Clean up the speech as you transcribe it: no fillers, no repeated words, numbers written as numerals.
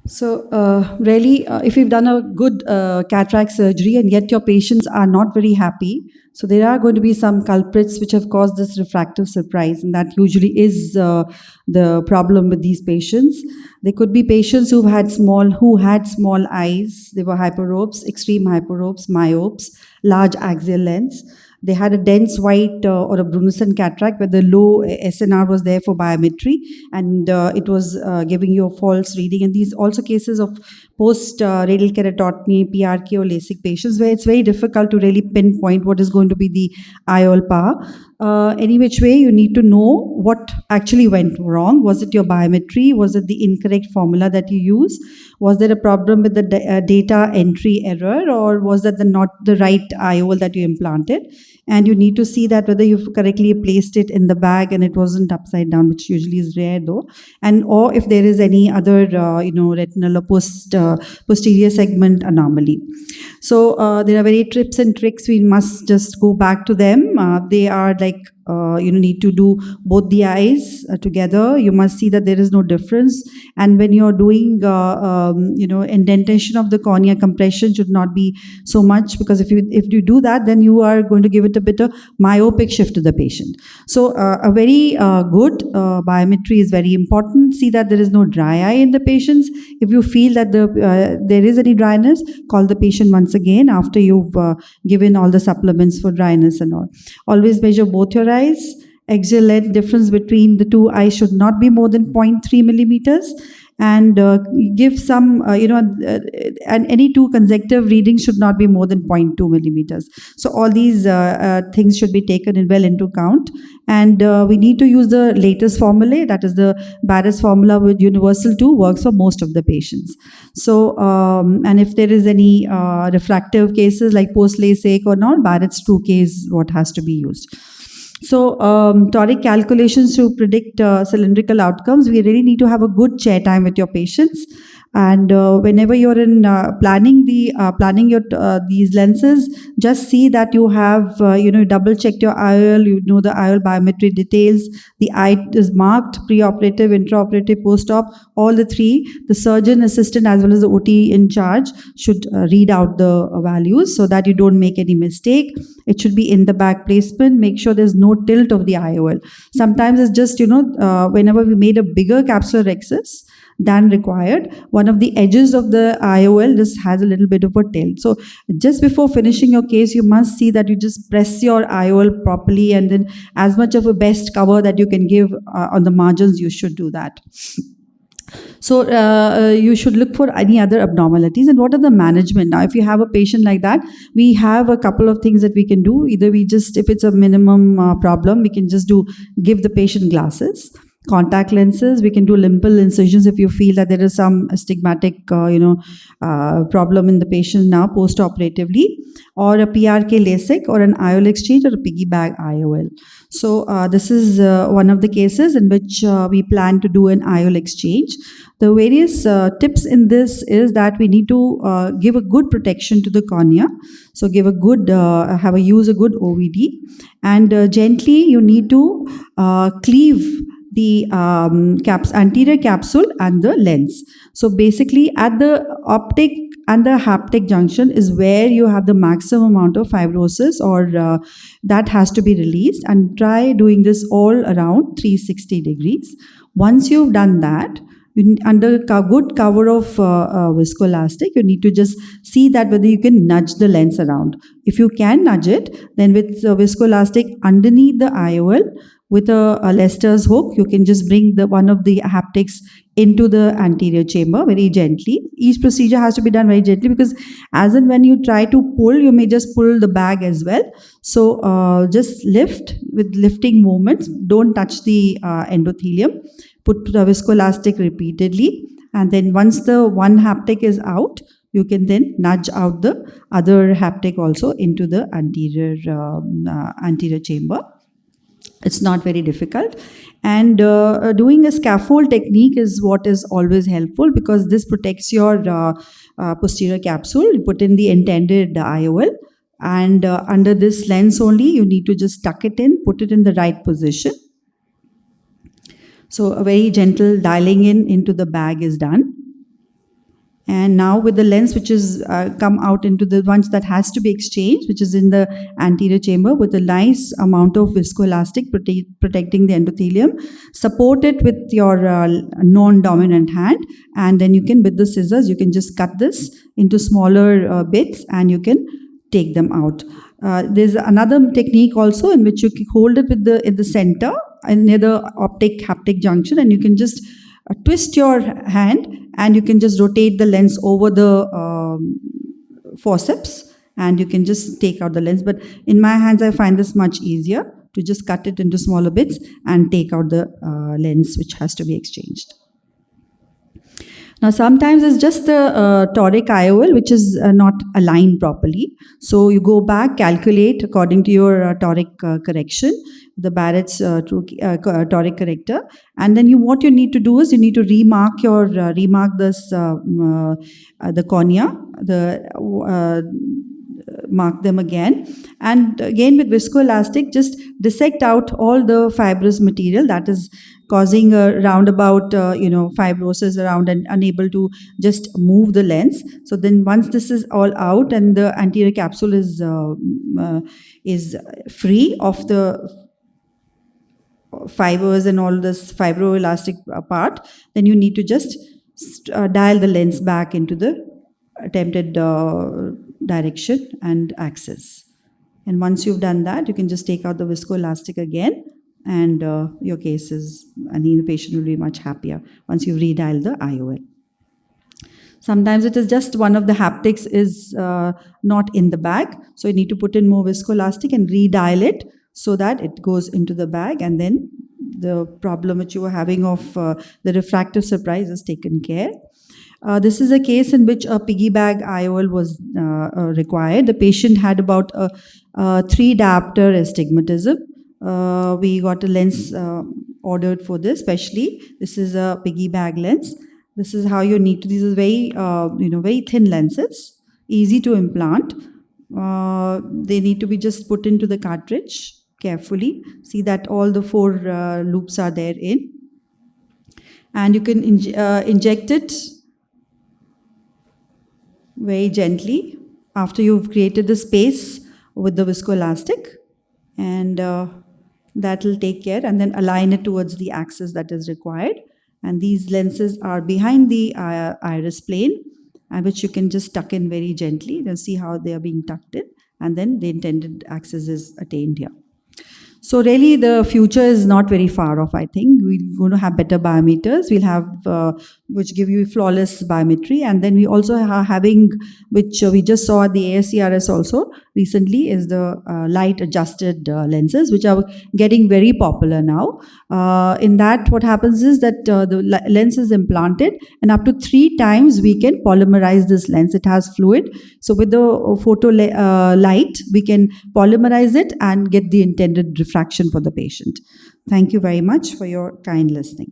So, really, if you've done a good cataract surgery and yet your patients are not very happy, so there are going to be some culprits which have caused this refractive surprise, and that usually is the problem with these patients. There could be patients who had small eyes. They were hyperopes, extreme hyperopes, myopes, large axial lens. They had a dense white or a Brunison cataract where the low SNR was there for biometry, and it was giving you a false reading. And these also cases of post radial keratotomy, PRK or LASIK patients where it's very difficult to really pinpoint what is going to be the IOL power. Any which way, you need to know what actually went wrong. Was it your biometry? Was it the incorrect formula that you use? Was there a problem with the data entry error, or was that not the right IOL that you implanted? And you need to see that whether you've correctly placed it in the bag and it wasn't upside down, which usually is rare though, and or if there is any other retinal or posterior segment anomaly. So there are very tips and tricks. We must just go back to them. They are like need to do both the eyes together. You must see that there is no difference. And when you're doing, indentation of the cornea, compression should not be so much, because if you do that, then you are going to give it a bit of myopic shift to the patient. So a very good biometry is very important. See that there is no dry eye in the patients. If you feel that there is any dryness, call the patient once again after you've given all the supplements for dryness and all. Always measure both your eyes. Axial length difference between the two eyes should not be more than 0.3 millimeters, and give some, and any two consecutive readings should not be more than 0.2 millimeters. So all these things should be taken well into account. And we need to use the latest formulae, that is the Barrett's formula with universal 2 works for most of the patients. So, and if there is any refractive cases like post-LASIK or not, Barrett's 2K is what has to be used. So, toric calculations to predict cylindrical outcomes, we really need to have a good chair time with your patients. And whenever you're in planning your these lenses, just see that you have double checked your IOL. You know the IOL biometry details. The eye is marked pre-operative, intraoperative, post-op. All the three. The surgeon assistant as well as the OT in charge should read out the values so that you don't make any mistake. It should be in the back placement. Make sure there's no tilt of the IOL. Sometimes it's just whenever we made a bigger capsular rhexis than required, one of the edges of the IOL just has a little bit of a tilt. So just before finishing your case, you must see that you just press your IOL properly, and then as much of a best cover that you can give on the margins, you should do that. So you should look for any other abnormalities. And what are the management? Now, if you have a patient like that, we have a couple of things that we can do. Either we just, if it's a minimum problem, we can just give the patient glasses. Contact lenses, we can do limpal incisions if you feel that there is some astigmatic problem in the patient now post-operatively, or a PRK LASIK, or an IOL exchange, or a piggyback IOL. So this is one of the cases in which we plan to do an IOL exchange. The various tips in this is that we need to give a good protection to the cornea. So give a good, use a good OVD, and gently you need to cleave the anterior capsule and the lens. So basically at the optic and the haptic junction is where you have the maximum amount of fibrosis, or that has to be released, and try doing this all around 360 degrees. Once you've done that, under a good cover of viscoelastic, you need to just see that whether you can nudge the lens around. If you can nudge it, then with viscoelastic underneath the IOL, with a Lester's hook, you can just bring one of the haptics into the anterior chamber very gently. Each procedure has to be done very gently, because as and when you try to pull, you may just pull the bag as well. So just lift with lifting movements. Don't touch the endothelium. Put the viscoelastic repeatedly, and then once the one haptic is out, you can then nudge out the other haptic also into the anterior chamber. It's not very difficult. And doing a scaffold technique is what is always helpful, because this protects your posterior capsule. You put in the intended IOL, and under this lens only, you need to just tuck it in, put it in the right position. So a very gentle dialing into the bag is done. And now with the lens which is come out into the ones that has to be exchanged, which is in the anterior chamber with a nice amount of viscoelastic protecting the endothelium, support it with your non-dominant hand, and then you can, with the scissors, you can just cut this into smaller bits and you can take them out. There's another technique also in which you can hold it with in the center and near the optic haptic junction, and you can just twist your hand and you can just rotate the lens over the forceps and you can just take out the lens. But in my hands, I find this much easier to just cut it into smaller bits and take out the lens which has to be exchanged. Now, sometimes it's just the toric IOL which is not aligned properly. So you go back, calculate according to your toric correction, the Barrett's toric corrector, and then what you need to do is you need to remark this the cornea, mark them again, and again with viscoelastic just dissect out all the fibrous material that is causing a roundabout fibrosis around and unable to just move the lens. So then once this is all out and the anterior capsule is free of the fibers and all this fibroelastic part, then you need to just dial the lens back into the attempted direction and axis. And once you've done that, you can just take out the viscoelastic again, and your case is, the patient will be much happier once you redial the IOL. Sometimes it is just one of the haptics is not in the bag, so you need to put in more viscoelastic and redial it so that it goes into the bag, and then the problem which you were having of the refractive surprise is taken care. This is a case in which a piggy bag IOL was required. The patient had about a 3 diopter astigmatism. We got a lens ordered for this, especially. This is a piggy bag lens. This is how you need to. These are very, very thin lenses, easy to implant. They need to be just put into the cartridge carefully. See that all the 4 loops are there in, and you can inject it very gently after you've created the space with the viscoelastic, and that will take care, and then align it towards the axis that is required. And these lenses are behind the iris plane, and which you can just tuck in very gently. You'll see how they are being tucked in, and then the intended axis is attained here. So really the future is not very far off, I think. We're going to have better biometers. We'll have, which give you flawless biometry. And then we also are having, which we just saw at the ASCRS also recently, is the light adjusted lenses, which are getting very popular now. In that, what happens is that the lens is implanted, and up to 3 times we can polymerize this lens. It has fluid. So with the photo light, we can polymerize it and get the intended refraction for the patient. Thank you very much for your kind listening.